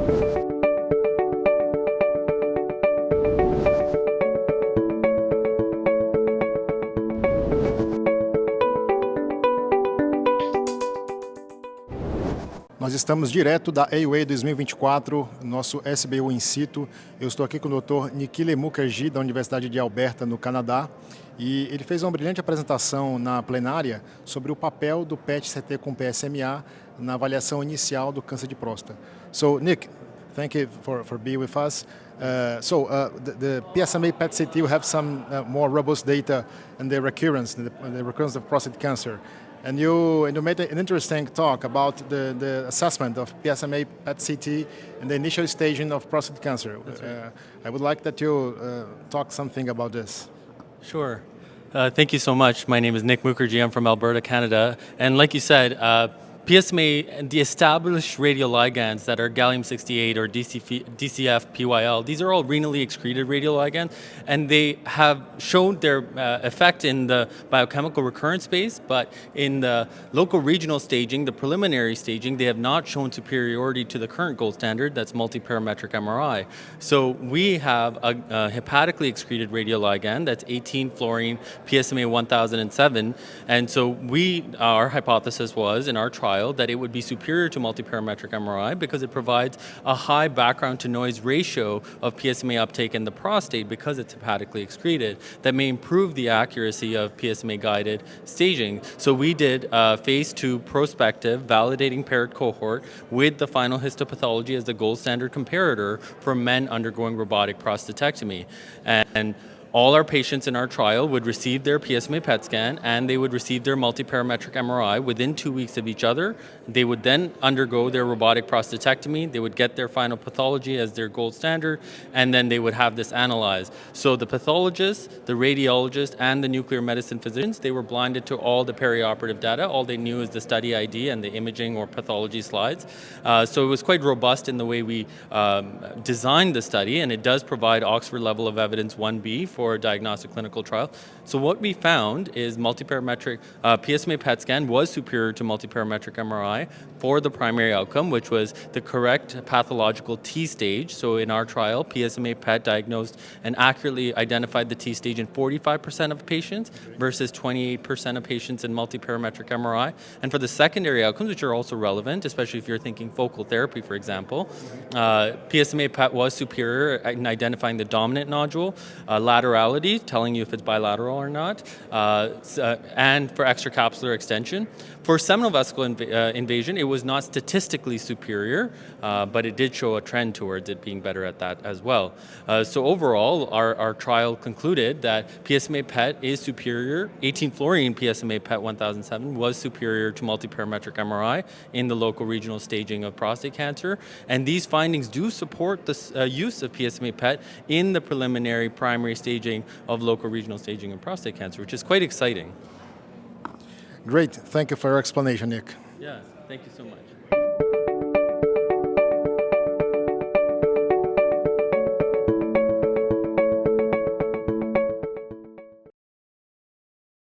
Nós estamos direto da AUA 2024, nosso SBU in situ. Eu estou aqui com o Dr. Nikhil Mukherjee, da Universidade de Alberta, no Canadá. E ele fez uma brilhante apresentação na plenária sobre o papel do PET-CT com PSMA na avaliação inicial do câncer de próstata. So, Nick, thank you for being with us. The PSMA PET-CT will have some more robust data in the recurrence of prostate cancer. And you made an interesting talk about the assessment of PSMA PET-CT and the initial staging of prostate cancer. Right. I would like that you talk something about this. Sure. Thank you so much. My name is Nick Mukherjee. I'm from Alberta, Canada. And like you said, PSMA, the established radioligands that are gallium-68 or DCF, PYL, these are all renally excreted radioligands, and they have shown their effect in the biochemical recurrence space, but in the local regional staging, the preliminary staging, they have not shown superiority to the current gold standard, that's multiparametric MRI. So we have a hepatically excreted radioligand, that's 18-fluorine PSMA 1007, and so our hypothesis was, in our trial, that it would be superior to multiparametric MRI because it provides a high background to noise ratio of PSMA uptake in the prostate because it's hepatically excreted that may improve the accuracy of PSMA-guided staging. So we did a phase 2 prospective validating paired cohort with the final histopathology as the gold standard comparator for men undergoing robotic prostatectomy. And all our patients in our trial would receive their PSMA PET scan and they would receive their multiparametric MRI within 2 weeks of each other. They would then undergo their robotic prostatectomy. They would get their final pathology as their gold standard, and then they would have this analyzed. So the pathologists, the radiologists, and the nuclear medicine physicians, they were blinded to all the perioperative data. All they knew is the study ID and the imaging or pathology slides. So it was quite robust in the way we designed the study, and it does provide Oxford level of evidence 1B for a diagnostic clinical trial. So what we found is multiparametric PSMA PET scan was superior to multiparametric MRI for the primary outcome, which was the correct pathological T stage. So in our trial, PSMA PET diagnosed and accurately identified the T stage in 45% of patients versus 28% of patients in multiparametric MRI. And for the secondary outcomes, which are also relevant, especially if you're thinking focal therapy, for example, PSMA PET was superior in identifying the dominant nodule, laterality, telling you if it's bilateral or not, and for extracapsular extension. For seminal vesicle invasion, it was not statistically superior, but it did show a trend towards it being better at that as well. So overall, our trial concluded that PSMA PET is superior. 18-fluorine PSMA PET 1007 was superior to multiparametric MRI in the local regional staging of prostate cancer. And these findings do support the use of PSMA PET in the preliminary primary staging of local regional staging of prostate cancer, which is quite exciting. Great. Thank you for your explanation, Nick. Yeah, thank you so much.